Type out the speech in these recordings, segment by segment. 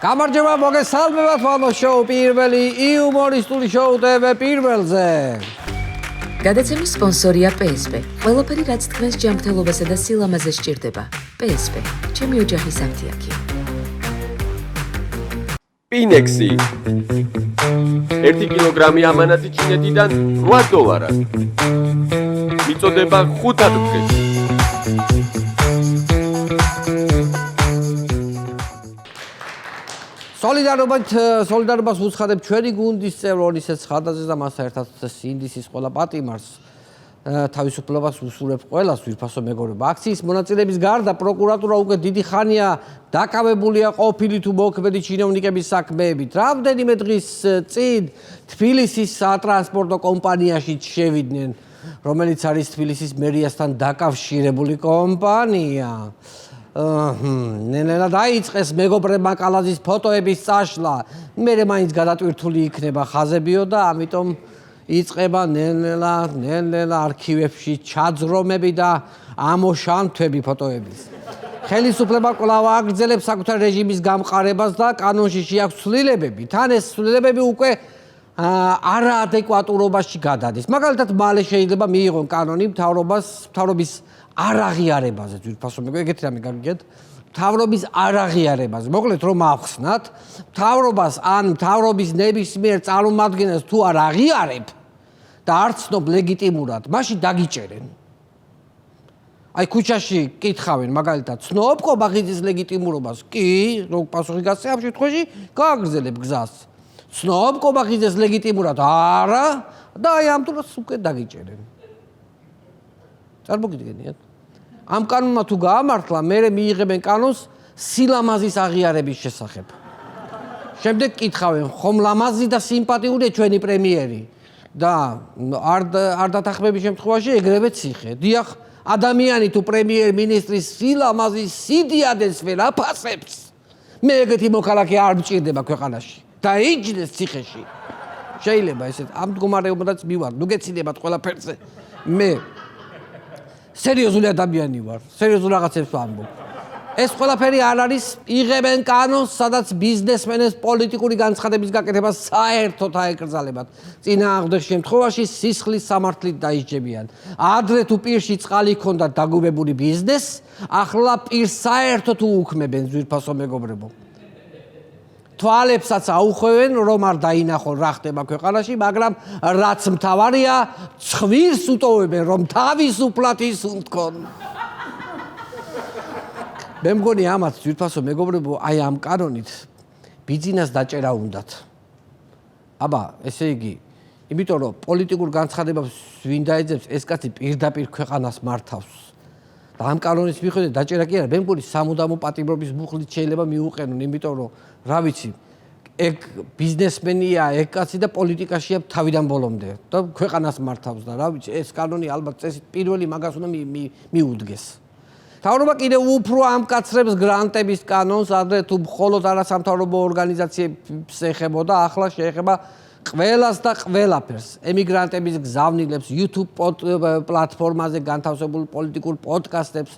გამარჯობა, მოგესალმებათ ვამო შოუ პირველი იუმორისტული შოუ TV პირველზე. გადაცემის სპონსორია PSP. ყველაფერი რაც თქვენს ჯანმრთელობასა და სილამაზეს სჭირდება. PSP. ჩემი ოჯახის აფთიაქი. Pinexi 1 კილოგრამი ამანათი ჩინეთიდან $8. მიწოდება 5 დღეს. სოლიდარობას უცხადებ ჩვენი გუნდის წევრ ონისე ცხადაძეს და მასთან ერთად სინდისის ყველა პატიმარს თავისუფლებას უსურებ ყველას ვირფასო მეგობრებო. აქციის მონაწილეების გარდა პროკურატურა უკვე დიდი ხანია დაკავებულია ყოფილი თუ მოქმედი ჩინოვნიკების საქმეებით. რამდენიმე დღის წინ თბილისის სატრანსპორტო კომპანიაში შევიდნენ, რომელიც არის თბილისის მერიასთან დაკავშირებული კომპანია. ნელა დაიწყეს მეგობრებმა კალაზის ფოტოების წაშლა. მერე მაინც გადატვირთული იქნება ხაზებიო და ამიტომ იწყება ნელა არქივებში ჩაძრომები და ამოშანთვები ფოტოების. ხელისუფლება კვლავ აგრძელებს საკუთარ რეჟიმის გამყარებას და კანონში შეაქვს ცვლილებები. თან ეს ცვლილებები უკვე არაადეკვატურობაში გადადის. მაგალითად, მალე შეიძლება მიიღონ კანონი მთავრობის არაღიარებაზე, ვირფასო მეგობრებო, ეგეთი რამე გაგიგეთ. მთავრობის არაღიარებაზე. მოკლედ რომ ავხსნათ, მთავრობას ან მთავრობის ნებისმიერ წარმომადგენელს თუ არ აღიარებ და არ ცნობ ლეგიტიმურად, მაშინ დაგიჭერენ. აი ქუჩაში კითხავენ მაგალითად, ცნობ ყობაღიძის ლეგიტიმურობას? კი, რო პასუხი გასცე ამ შემთხვევაში გააგრძელებ გზას. ცნობ ყობაღიძის ლეგიტიმურად? არა, და აი ამ დროს უკვე დაგიჭერენ. წარმოგიდგენიათ? ამ კანონმა თუ გაამართლა, მერე მიიღებენ კანონს სილამაზის აღიარების შესახებ. შემდეგ კითხავენ, ხომ ლამაზი და სიმპათიურია ჩვენი პრემიერი და არ დათანხმების შემთხვევაში ეგრევე ციხე. დიახ, ადამიანი თუ პრემიერ-მინისტრის სილამაზის სიდიადეს ვერ აფასებს, მე ეგეთი მოქალაქე არ მჭირდება ქვეყანაში და იჯდეს ციხეში. შეიძლება ესეთ ამ მდგომარეობადაც მივარ, ნუ გეცინებათ ყველაფერზე. მე სერიოზული ადამიანი ვარ, სერიოზულ რაღაცებს ვამბობ. ეს ყველაფერი არ არის, იღებენ კანონს, სადაც ბიზნესმენებს პოლიტიკური განცხადების გაკეთება საერთოდ აეკრძალებათ. წინააღმდეგ შემთხვევაში სისხლის სამართლით დაისჯებიან. ადრე თუ პირში წყალი ჰქონდა დაგუბებული ბიზნესს, ახლა პირს საერთოდ უუქმებენ, ვირფასო მეგობრებო. თვალებსაც აუხვევენ, რომ არ დაინახონ რა ხდება ქვეყანაში, მაგრამ რაც მთავარია, ცხვირს უტოვებენ, რომ თავისუფლად ისუნთქონ. მე მგონი ამათ, ვირფასო მეგობრებო, აი ამ კანონით ბიძინას დაჭერა უნდათ. აბა, ესე იგი, იმიტომ რომ პოლიტიკურ განცხადებებს ვინ დაეძებს, ეს კაცი პირდაპირ ქვეყანას მართავს. და ამ კანონის მიხედვით დაჭერა კი არა, მე მგონი სამუდამო პატიმრობის მუხლით შეიძლება მიუყენონ, იმიტომ რომ რა ვიცი, ეგ ბიზნესმენია, ეგ კაცი და პოლიტიკაშია თავიდან ბოლომდე და ქვეყანას მართავს და რა ვიცი, ეს კანონი ალბათ წესით პირველი მაგას უნდა მიუდგეს. მთავრობა კიდევ უფრო ამკაცრებს გრანტების კანონს, ადრე თუ მხოლოდ არასამთავრობო ორგანიზაციებს ეხებოდა, ახლა შეეხება ყველას და ყველაფერს. ემიგრანტების გზავნილებს, YouTube პლატფორმაზე განთავსებულ პოლიტიკურ პოდკასტებს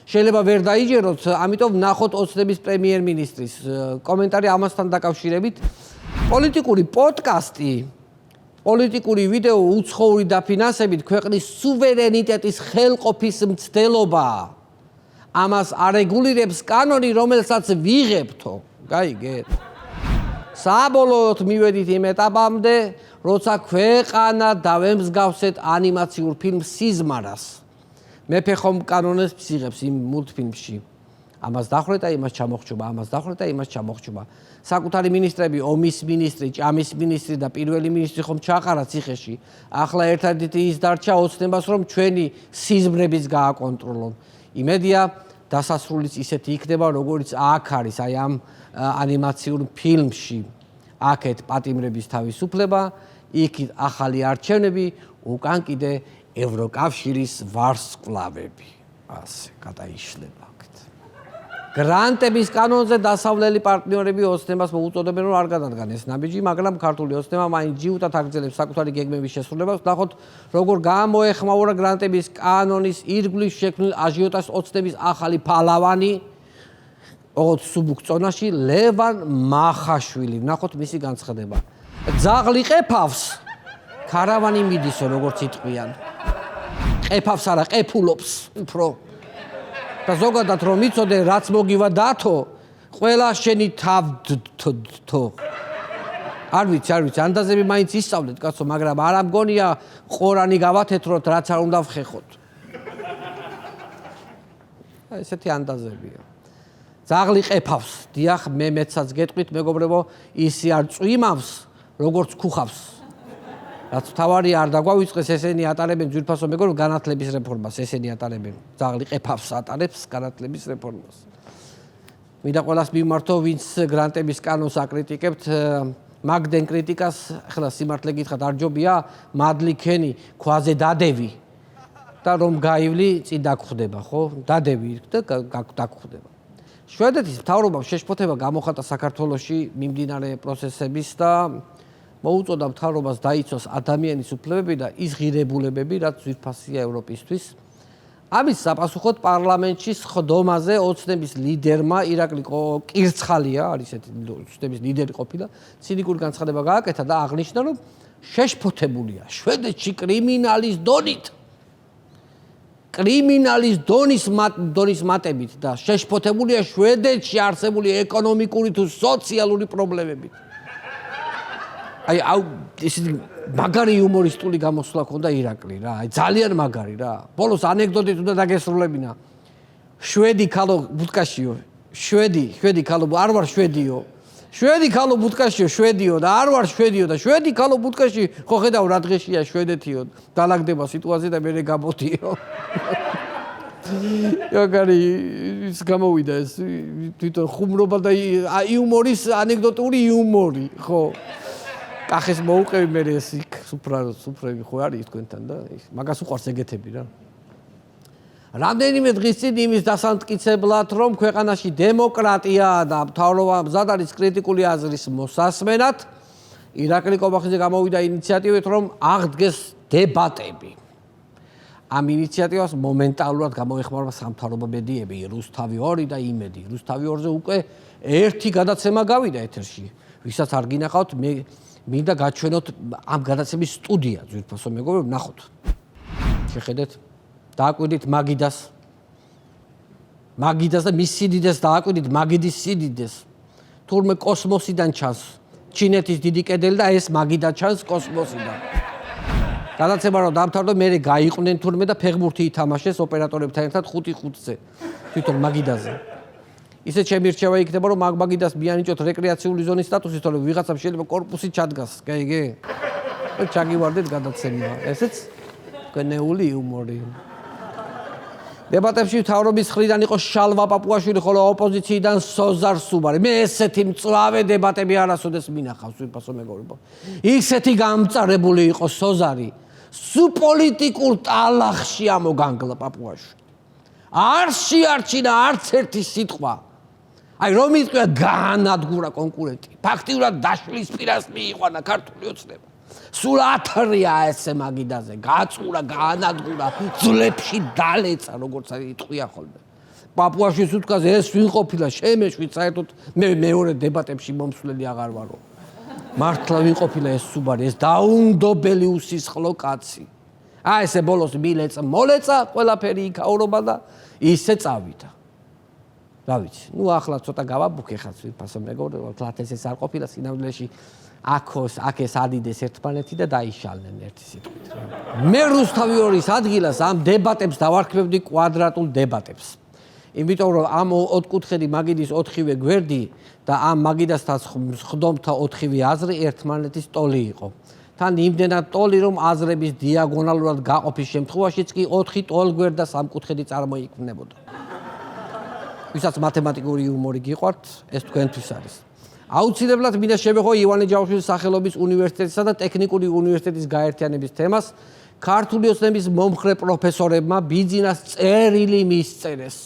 შეიძლება ვერ დაიჯეროთ, ამიტომ ვნახოთ ოცნების პრემიერ-მინისტრის კომენტარი ამასთან დაკავშირებით. პოლიტიკური პოდკასტი, პოლიტიკური ვიდეო უცხოური დაფინანსებით ქვეყნის სუვერენიტეტის ხელყოფის მცდელობაა. ამას არეგულირებს კანონი, რომელსაც ვიღებთო. გაიგეთ? საბოლოოდ მივედით იმ ეტაპამდე, როცა ქვეყანა დავემსგავსეთ ანიმაციურ ფილმ სიზმარას. მეფე ხომ კანონებს იღებს იმ მულტფილმში. ამას დახრეთ და იმას ჩამოხჩობა, ამას დახრეთ და იმას ჩამოხჩობა. საკუთარი მინისტრები, ომის მინისტრი, ჭამის მინისტრი და პირველი მინისტრი ხომ ჩაყარა ციხეში. ახლა ერთადერთი ის დარჩა ოცნებას, რომ ჩვენი სიზმრების გააკონტროლონ. იმედია, დასასრულიც ისეთი იქნება, როგორც აქ არის, აი ამ ანიმაციურ ფილმში. აქეთ პატიმრების თავისუფლება, იქით ახალი არჩევნები, უკან კიდე ევროკავშირის ვარსკვლავები. ასე გადაიშლება. გრანტების კანონზე დასავლელი პარტნიორები ოცნებას მოუწოდებენ, რომ არ გადადგან ეს ნაბიჯი, მაგრამ ქართული ოცნება მაინც ჯიუტად აგრძელებს საკუთარი გეგმების შესრულებას. ნახოთ, როგორ გამოეხმაურა გრანტების კანონის ირგვლივ შექმნილ აჟიოტაჟს ოცნების ახალი ფალავანი ოღონდ სუბუქ წონაში ლევან მახაშვილი, ნახოთ მისი განცხადება. ძაღლი ყეფავს, ქარავანი მიდისო, როგორც იტყვიან. ყეფავს არა, ყეფულობს უფრო. და ზოგადად რომ იცოდე, რაც მოგივა დათო, ყველა შენი თავთო. არ ვიცი, ანდაზები მაინც ისწავლეთ, კაცო, მაგრამ არ ამგონია ყორანი გავათეთროთ, რაც არ უნდა ვხეხოთ. ესეთი ანდაზებია. ძაღლი ყეფავს, დიახ, მე მეცაც გეტყვით, მეგობრებო, ისი არ წვიმავს, როგორც ქუხავს. რაც თავარი არ დაგვავიწყეს, ესენი ატარებენ ძვირფასო მეგობრებო, განათლების რეფორმას, ესენი ატარებენ. ძაღლი ყეფავს ატარებს განათლების რეფორმას. მინდა ყველას მიმართო, ვინც გრანტების კანონს აკრიტიკებთ, მაგდენ კრიტიკას, ახლა სიმართლე გითხრათ, არ ჯობია, მადლი ქენი, ქვაზე დადევი და რომ გაივლი, წინ დაგხვდება, ხო? დადევი და დაგხვდება. შვედეთის მთავრობამ შეშფოთება გამოხატა საქართველოში მიმდინარე პროცესების და მოუწოდა მთავრობას დაიცვას ადამიანის უფლებები და ის ღირებულებები, რაც ძვირფასია ევროპისთვის. ამის საპასუხოდ პარლამენტში სხდომაზე ოცნების ლიდერმა ირაკლი კირცხალია, არის ესეთი ოცნების ლიდერი ყოფილა, ცინიკური განცხადება გააკეთა და აღნიშნა, რომ შეშფოთებულია შვედეთში კრიმინალის დონით. კრიმინალის დონის მატებით და შეშფოთებულია შვედეთში არსებული ეკონომიკური თუ სოციალური პრობლემებით. აი, ისეთი მაგარი იუმორისტული გამოსვლა ქონდა ირაკლი რა, აი ძალიან მაგარი რა. ბოლოს ანეკდოტით უნდა დაგესრულებინა. შვედი ქალო ბუტკაშიო, შვედი ქალო, არ ვარ შვედიო. შვედი ქალო ბუტკაშიო, შვედიო და არ ვარ შვედიო და შვედი ქალო ბუტკაში ხო ხედავ რა დღეშია შვედეთიო. დალაგდება სიტუაცია და მე გამოდიო. მაგარი ის გამოვიდა ეს თვითონ ხუმრობა და იუმორის ანეკდოტური იუმორი, ხო. კახეს მოუყევი მე ეს იქ სუფრები ხო არის თქვენთან და მაგას უყვარს ეგეთები რა. რამდენიმე დღის წინ იმის დასამტკიცებლად, რომ ქვეყანაში დემოკრატია და მთავრობა მზად არის კრიტიკული აზრის მოსასმენად, ირაკლი კობახიძე გამოვიდა ინიციატივით, რომ აღდგეს დებატები. ამ ინიციატივას მომენტალურად გამოეხმაურება სამთავრობო მედიები, რუსთავი 2 და იმედი. რუსთავი 2-ზე უკვე ერთი გადაცემა გავიდა ეთერში. ვისაც არ გინახავთ, მე მინდა გაჩვენოთ ამ გადაცემის სტუდია, ძვირფასო მეგობრებო, ნახოთ. შეხედეთ, დააკვირდით მაგიდას და მის სიდიდეს დააკვირდით მაგიდის სიდიდეს. თურმე კოსმოსიდან ჩანს ჩინეთის დიდი კედელი და ეს მაგიდა ჩანს კოსმოსიდან. გადაცემა რომ დამთავრდა, მე გაიყვნენ თურმე და ფეხბურთი ითამაშეს ოპერატორებთან ერთად 5-5-ზე თვითონ მაგიდაზე. ისე ჩემი რჩევა იქნება, რომ მაგიდას მიანიჭოთ რეკრეაციული ზონის სტატუსი, თორემ ვიღაცამ შეიძლება კორპუსი ჩადგას, გაიგე? ჩაგივარდეთ გადაცემა. ესეც გენეული იუმორი. დებატებში მთავრობის მხრიდან იყო შალვა პაპუაშვილი, ხოლო ოპოზიციიდან სოზარ სუბარი. მე ესეთი მწვავე დებატები არასოდეს მინახავს, ვიფასო მეგობრებო. ისეთი გამწარებული იყო სოზარი, სუპოლიტიკურ ტალახში ამოგანგლა პაპუაშვილი. არ შეარჩინა არც ერთი სიტყვა. აი რომ იტყვია გაანადგურა კონკურენტი. ფაქტიურად დაშლის პირას მიიყვანა ქართული ოცნება. სულ ათრია ესე მაგიდაზე, გაწურა, გაანადგურა, ძლებში დალეცა, როგორც იტყვია ხოლმე. პაპუაშვილის უთქვაზე ეს ვინ ყოფილა, შემეშვით, საერთოდ მე მეორე დებატებში მომსვლელი აღარ ვარო. მართლა ვინ ყოფილა ეს სუბარი, ეს დაუნდობელი უსისხლო კაცი. აი ესე ბოლოს მილეცა, მოლეცა, ყველაფერი იქაურობა და ისე წავიდა. რა ვიცი, ნუ ახლა ცოტა გავაბუქე ხაც ვიფასო მეგობრებო, თლათ ეს არ ყოფილა სინამდვილეში აქ ეს ადიდეს ერთმანეთი და დაიშალნენ ერთი სიტყვით. მე რუსთავი 2-ის ადგილას ამ დებატებს დავარქმევდი კვადრატულ დებატებს. იმიტომ რომ ამ ოთხკუთხედი მაგიდის 4-ვე გვერდი და ამ მაგიდასთან სხდომთა 4-ვე აზრი ერთმანეთის ტოლი იყო. თან იმდენად ტოლი, რომ აზრების დიაგონალურად გაყოფის შემთხვევაშიც კი 4 ტოლგვერდა სამკუთხედი წარმოიქმნებოდა. ვისაც მათემატიკური იუმორი გიყვართ, ეს თქვენთვის არის. აუცილებლად მინდა შევეხო ივანე ჯავახიშვილის სახელობის უნივერსიტეტისა და ტექნიკური უნივერსიტეტის გაერთიანების თემას. ქართული ოცნების მომხრე პროფესორებმა ბიძინას წერილი მისწერეს.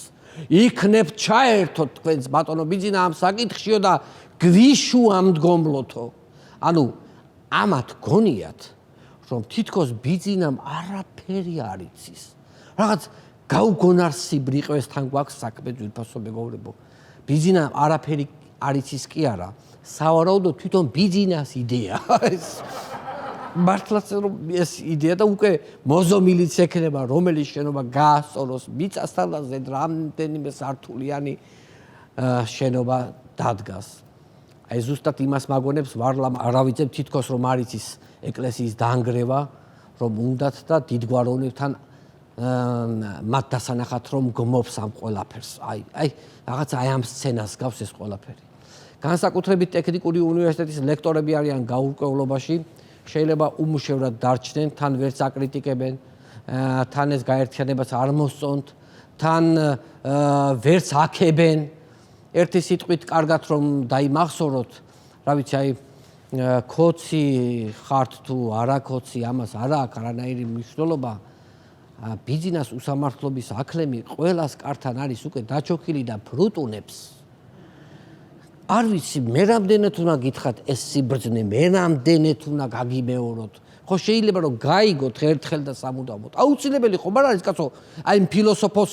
იქნებ ჩაერთოთ თქვენს ბატონო ბიძინა ამ საკითხშიო და გვიშუ ამდგომლოთო. ანუ ამათ გონიათ, რომ თითქოს ბიძინამ არაფერი არ იცის. რაღაც გაუგონარსი ბრიყვესთან გვაქვს საქმე, ძვირფასო მეგობრებო. ბიძინა არაფერი არ იცის კი არა, სავარაუდოდ თვითონ ბიძინას იდეა. მართლაც რომ ეს იდეა და უკვე მოზომილიც ექნება, რომელიც შენობა გაასწოროს მიწასთან ზედ რამდენიმე სართულიანი შენობა დადგას. აი ზუსტად იმას მაგონებს ვარლამ არავითარ თითქოს რომ არ იცის ეკლესიის დაანგრევა, რომ უნდათ და დიდგვაროვნებთან მათ დასანახად რომ გმობს ამ ყველაფერს. აი რაღაცა აი ამ სცენას გავს ეს ყველაფერი. განსაკუთრებით ტექნიკური უნივერსიტეტის ლექტორები არიან გაურკვევლობაში, შეიძლება უმუშევრად დარჩნენ, თან ვერც აკრიტიკებენ, თან ეს გაერთიანებას არ მოსწონთ, თან ვერც აქებენ. ერთი სიტყვით კარგად რომ დაიმახსოვროთ, რა ვიცი, აი ქოცი ხართ თუ არა ქოცი, ამას არა აქვს არანაირი მნიშვნელობა. ბიძინას უსამართლობის აკლემი ყველას კართან არის უკვე დაჩოქილი და ფრუტუნებს. არ ვიცი, მე რამდენად უნდა გითხრათ ეს სიბრძნე, მე რამდენად უნდა გაგიმეოროთ. ხო შეიძლება რომ გაიგოთ ერთხელ და სამუდამოდ. აუცილებელი ხომ არ არის კაცო, აი იმ ფილოსოფოს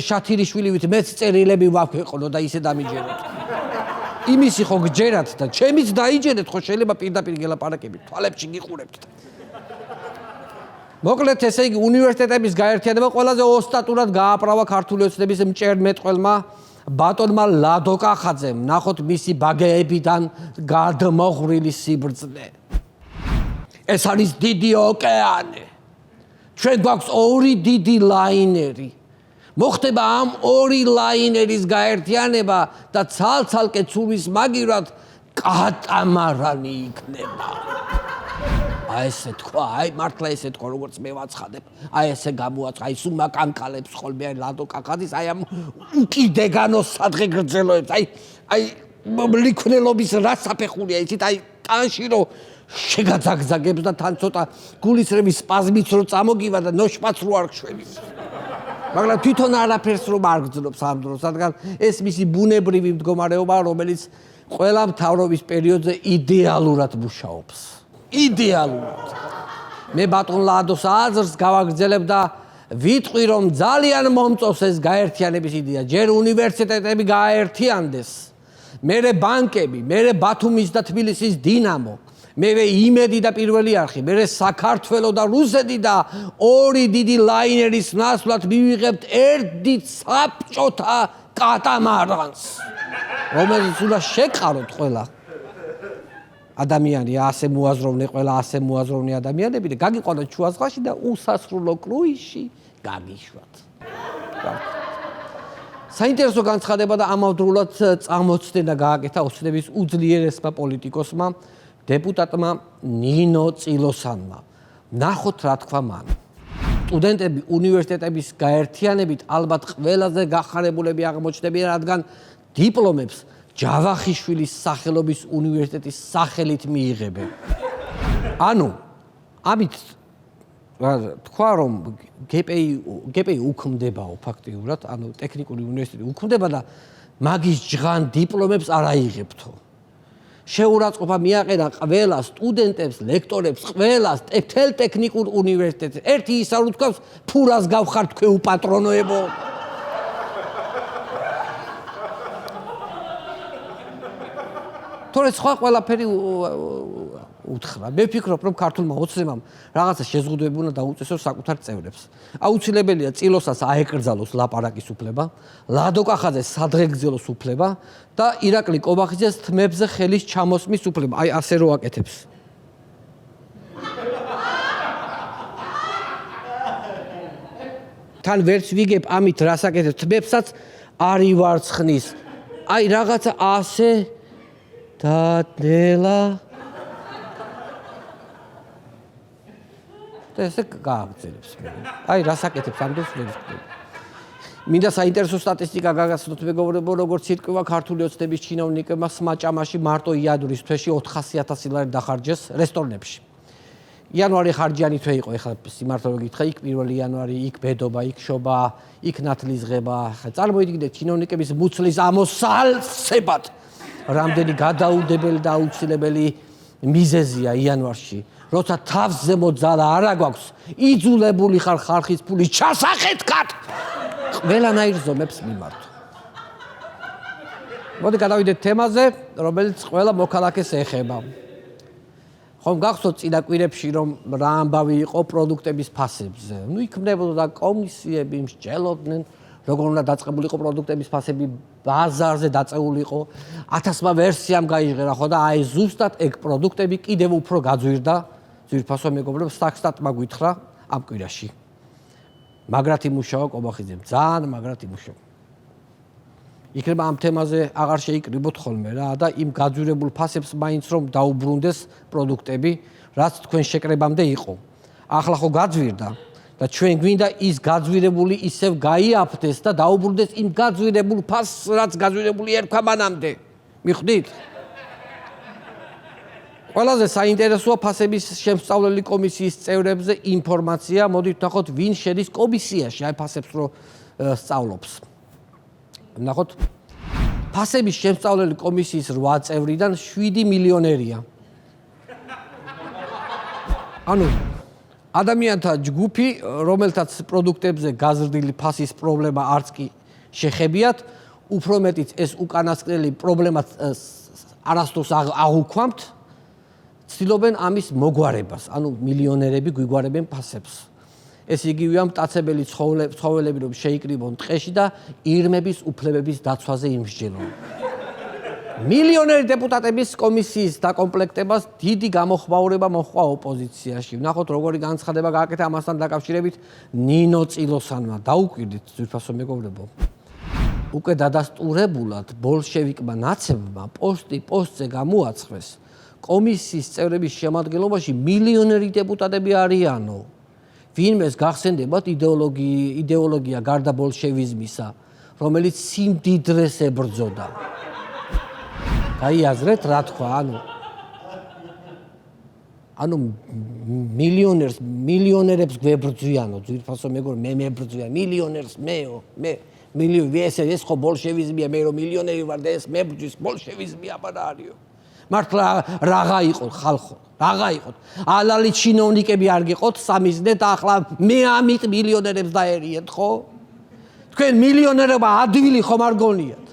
შათირიშვილივით მეც წერილები ვაქვეყნო და ისე დამიჯეროთ. იმისი ხო გჯერათ და ჩემიც დაიჯერეთ, ხო შეიძლება პირდაპირ გელაპარაკებით, თვალებში გიყურებთ. მოკლედ ესე იგი უნივერსიტეტების გაერთიანება ყველაზე ოსტატურად გააправა ქართული ოცნების მჭერმეტყველმა ბატონმა ლადო კახაძემ, ნახოთ მისი ბაგეებიდან გადმოღვრილი სიბრძნე. ეს არის დიდი ოკეანე. ჩვენ გვაქვს ორი დიდი ლაინერი. მოხდება ამ ორი ლაინერის გაერთიანება და ცალ-ცალკე ცურვის მაგივრად კატამარანი იქნება. აი ესე თქვა, აი მართლა ესე თქვა, როგორც მე ვაცხადებ. აი ესე გამოაცხ, აი სუმა კანკალებს ხოლმე აი ლადო კახაძის, აი ამ უკიდეგანოს სადღე გრძელოებს. აი ლიქვნელობის რასაფეხურია იცით, აი ტანში რო შეგაძაგძაგებს და თან ცოტა გულისრევი სპაზმიც რო წამოგივა და ნოშპაც რო არ გშვენის. მაგრამ თვითონ არაფერს რომ არ გძნობს ამ დროს, რადგან ეს მისი ბუნებრივი მდგომარეობაა, რომელიც ყველა მთავრობის პერიოდზე იდეალურად მუშაობს. იდეალურად. მე ბატონ ლადოს აზრს გავაგრძელებ და ვიტყვი რომ ძალიან მომწონს ეს გაერთიანების იდეა. ჯერ უნივერსიტეტები გააერთიანდეს, მერე ბანკები, მერე ბათუმის და თბილისის დინამო, მერე იმედი და პირველი არხი, მერე საქართველო და რუსეთი და ორი დიდი ლაინერის ნაცვლად მივიღებთ ერთ საბჭოთა კატამარანს, რომელიც უნდა შეკაროთ ყველა ადამიანი, ასე მოაზროვნე ყველა ასე მოაზროვნე ადამიანები და გაგიყვანოთ შუაზღვაში და უსასრულო კრუიზში გაგიშვათ. საინტერესო განცხადება და ამავდროულად წამოწდენა გააკეთა ოცნების უძლიერესმა პოლიტიკოსმა დეპუტატმა ნინო წილოსანმა. ნახოთ რა თქვა მან. სტუდენტები უნივერსიტეტების გაერთიანებით ალბათ ყველაზე გახარებულები აღმოჩნდებიან, რადგან დიპლომებს ჯავახიშვილის სახელობის უნივერსიტეტის სახელით მიიღებენ. ანუ ამით თქვა რომ გპი უქმდებაო ფაქტიურად, ანუ ტექნიკური უნივერსიტეტი უქმდება და მაგის ჯღან დიპლომებს არ აიღებთო. შეურაცხყოფა მიაყენა ყველა სტუდენტებს, ლექტორებს, ყველას მთელ ტექნიკურ უნივერსიტეტს. ერთი ისავრ თქვავს, ფურას გავხართ თქვენ უპატრონოებო. თორე სხვა ყველაფერი უთხრა. მე ვფიქრობ, რომ ქართულმა ოცნებამ რაღაცა შეზღუდვები უნდა დაუწესოს საკუთარ წევრებს. აუცილებელია წილოსას აეკრძალოს ლაპარაკის უფლება, ლადო კახაძეს სადღეგრძელოს უფლება და ირაკლი კობახიძეს თმებზე ხელის ჩამოსმის უფლება. აი ასე რო აკეთებს. თან ვერც ვიგებ ამით რას აკეთებს, თმებსაც არ ივარცხნის. აი რაღაცა ასე დადელა და ესე გააგრძელებს. აი რას აკეთებს ამ დროს ვერ ვთქვი. მინდა საინტერესო სტატისტიკა გაგაცნოთ მეგობრებო, როგორც ირკვევა ქართული ოცნების ჩინოვნიკებმა სმაჭამაში მარტო იანვრის თვეში 400,000 ლარი დახარჯეს რესტორნებში. იანვარი ხარჯიანი თვე იყო, ეხლა სიმართლე რომ გითხრა, იქ 1 იანვარი, იქ ბედობა, იქ შობა, იქ ნათლისღება. წარმოიდგინეთ ჩინოვნიკების მუცლის ამოსალსებად რამდენი გადაუდებელი და აუცილებელი მიზეზია იანვარში. როცა თავს ზემოთ ძალა არ აგვაქვს, იძულებული ხარ ხალხის ფული ჩასახეთქად ყველანაირ ზომებს მიმართო. მოდი გადავიდეთ თემაზე, რომელიც ყველა მოქალაქეს ეხება. ხომ გახსოვთ წინა კვირებში რომ რა ამბავი იყო პროდუქტების ფასებზე. იქმნებოდა კომისიები, მსჯელობდნენ, როგორ უნდა დაწყებულიყო პროდუქტების ფასები, ბაზარზე დაწეულიყო, 1000-მა ვერსიამ გაიჟღერა ხო და აი ზუსტად ეგ პროდუქტები კიდევ უფრო გაძვირდა, ძვირფასო მეგობრებო, სტატსტატმა გითხრა ამ კვირაში. მაგრად იმუშავა კობახიძემ, ძალიან მაგრად იმუშავა. იქნება ამ თემაზე აღარ შეიკრიბოთ ხოლმე რა და იმ გაძვირებულ ფასებს მაინც რომ დაუბრუნდეს პროდუქტები, რაც თქვენ შეკრებამდე იყო. ახლა ხო გაძვირდა და ჩვენ გვინდა ის გაძვირებული ისევ გაიაფთეს და დაუბრუნდეს იმ გაძვირებულ ფასს, რაც გაძვირებული ერქვა მანამდე. მიხვდით? ყველაზე საინტერესოა ფასების შემსწავლელი კომისიის წევრებზე ინფორმაცია. მოდით ნახოთ, ვინ შედის კომისიაში, აი ფასებს რო სწავლობს. ნახოთ, ფასების შემსწავლელი კომისიის 8 წევრიდან 7 მილიონერია. ანუ ადამიანთა ჯგუფი, რომელთაც პროდუქტებზე გაზრდილი ფასის პრობლემა არც კი შეხებიათ, უფრო მეტიც ეს უკანასკნელი პრობლემაც არასდროს აღუქვამთ, ცდილობენ ამის მოგვარებას, ანუ მილიონერები გვიგვარებენ ფასებს. ეს იგივეა მტაცებელი ცხოველები რომ შეიკრიბონ ტყეში და ირმების უფლებების დაცვაზე იმსჯელონ. მილიონერი დეპუტატების კომისიის დაკომპლექტებას დიდი გამოხმაურება მოჰყვა ოპოზიციაში. ნახოთ როგორი განცხადება გააკეთა ამასთან დაკავშირებით ნინო წილოსანმა. დაუკვირდით ძვირფასო მეგობრებო. უკვე დადასტურებულად ბოლშევიკმა ნაცებმა პოსტზე გამოაცხეს კომისიის წევრების შემადგენლობაში მილიონერი დეპუტატები არიანო. ვინმეს გახსენდებათ იდეოლოგია გარდა ბოლშევიზმისა, რომელიც სიმდიდრეს ებრძოდა. გაიაზრეთ რა თქვა, ანუ მილიონერებს გვებრძვიანო, ძვირფასო მეგობრებო, მე მებრძვიან მილიონერს, ეს ხო ბოლშევიზმია, მე რომ მილიონერი ვარ და ეს მებრძვის ბოლშევიზმი აბა არისო. მართლა რაღა იყო ხალხო, რაღა იყო. ალალი ჩინოვნიკები არ გიყოთ სამიზნეთ, ახლა მე ამით მილიონერებს დაერიეთ, ხო? თქვენ მილიონერობა ადვილი ხომ არ გონიათ?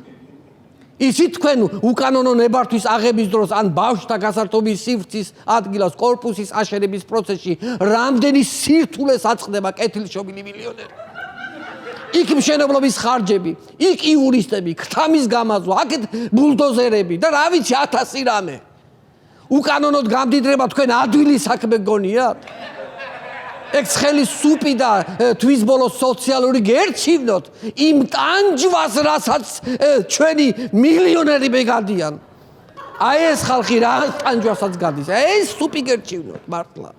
იცით თქვენ უკანონო ნებართვის აღების დროს ან ბავშვთა გასართობის სივრცის ადგილას კორპუსის აშენების პროცესში რამდენი სირთულეს აწყდება კეთილშობილი მილიონერი? იქ მშენებლობის ხარჯები, იქ იურისტები, ქთამის გამაზვა, აქეთ ბულდოზერები და რა ვიცი 1000 რამე. უკანონოდ გამდიდრება თქვენ ადვილი საქმე გონიათ? ეგ ცხელი სუპი და თვის ბოლოს სოციალური გერჩივნოთ იმ ტანჯვას, რასაც ჩვენი მილიონერები გადიან. აი ეს ხალხი რა ტანჯვასაც გადის. ეს სუპი გერჩივნოთ მართლა.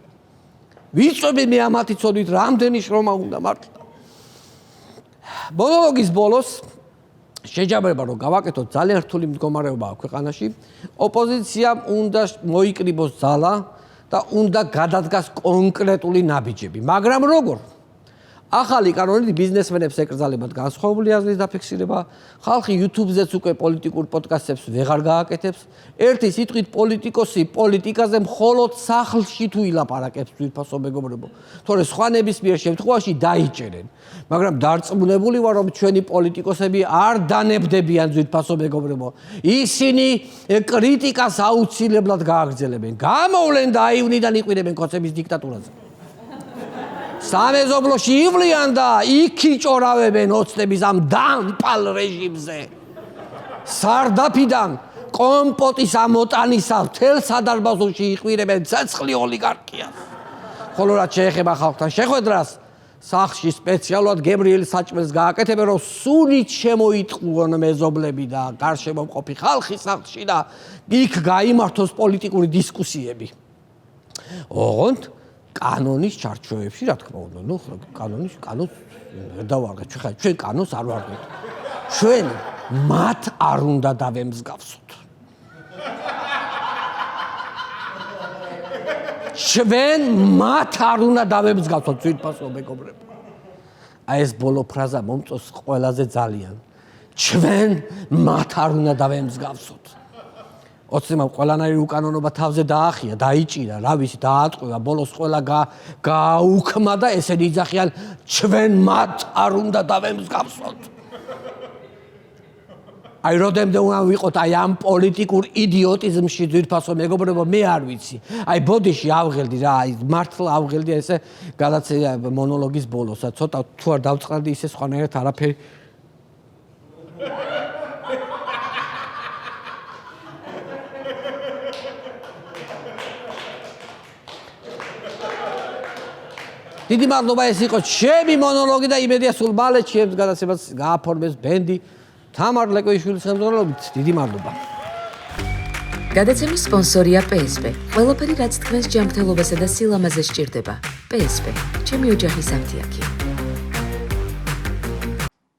ვიწვევი მე ამათი ცოდვით რამდენი შრომა უნდა მართლა. მონოლოგის ბოლოს შეჯაბრება რომ გავაკეთოთ ძალიან რთული მდგომარეობაა ქვეყანაში, ოპოზიციამ უნდა მოიკრიბოს ძალა და უნდა გადადგას კონკრეტული ნაბიჯები. მაგრამ როგორ? ახალი კანონით ბიზნესმენებს ეკრძალებათ განსხვავებული აზრის დაფიქსირება, ხალხი YouTube-ზეც უკვე პოლიტიკურ პოდკასტებს ვეღარ გააკეთებს, ერთი სიტყვით პოლიტიკოსი პოლიტიკაზე მხოლოდ სახლში თუ ილაპარაკებს ძვირფასო მეგობრებო, თორე სხვა ნებისმიერ შემთხვევაში დაიჭერენ. მაგრამ დარწმუნებული ვარ რომ ჩვენი პოლიტიკოსები არ დანებდებიან ძვირფასო მეგობრებო. ისინი კრიტიკას აუცილებლად გააგრძელებენ. გამოვლენ და აივნიდან იყვინებენ კოცების დიქტატურაზე. სამეზობლოში ივლიან და იქ იჭორავებენ ოცნების ამ დამპალ რეჟიმზე. სარდაფიდან კომპოტის ამოტანისა მთელ სადარბაზოში იყვირებენ ცეცხლი ოლიგარქიას. ხოლო რაც შეეხება ხალხთან შეხვედრას, სახლში სპეციალურად გებრიელ საჭმელს გააკეთებენ, რომ სუნით შემოიტყუონ მეზობლები და გარშემო მყოფი ხალხი სახლში და იქ გაიმართოს პოლიტიკური დისკუსიები. ოღონდ კანონის ჩარჩოებში, რა თქმა უნდა, კანონს ვერ დავარგეთ. ჩვენ კანონს არ ვარგეთ. ჩვენ მათ არ უნდა დავემსგავსოთ. ჩვენ მათ არ უნდა დავემსგავსოთ, ძვირფასო მეგობრებო. აი ეს ბოლო ფრაზა მომწონს ყველაზე ძალიან. ჩვენ მათ არ უნდა დავემსგავსოთ. ოცნებამ ყველანაირი უკანონობა თავზე დაახია, დაიჭირა, რა ვიცი, დაატყვევა, ბოლოს ყველა გააუქმა და ესენი იძახიან, ჩვენ მათ არ უნდა დავემსგავსოთ. აი როდემდე უნდა ვიყოთ აი ამ პოლიტიკურ იდიოტიზმში ძვირფასო მეგობრებო მე არ ვიცი. აი ბოდიში ავღელდი რა, აი მართლა ავღელდი ესე გადაცემა მონოლოგის ბოლოსაც. ცოტა თუ არ დავწყარდი ისე სხვანაირად არაფერი. დიდი მადლობა ეს იყო ჩემი მონოლოგი და იმედია სულ მალე ჩემს გადაცემას გააფორმებს ბენდი თამარ ლეკვიშვილის ხელმძღვანელობით. დიდი მადლობა. გადაცემის სპონსორია PSP. ყველაფერი რაც თქვენს ჯანმრთელობასა და სილამაზე სჭირდება. PSP. ჩემი ოჯახის აფთიაქი.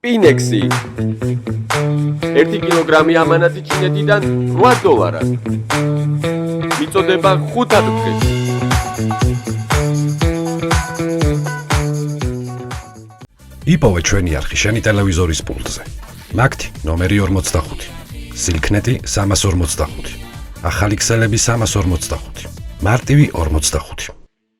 Pinexi. 1 კილოგრამი ამანათი ჩინეთიდან $8. მიწოდება 5 დღეს. იპოვე ჩვენი არხი შენი ტელევიზორის პულტზე. მაგთი ნომერი 45. სილქნეტი 345. ახალი ქსელები 345. მარტივი 45.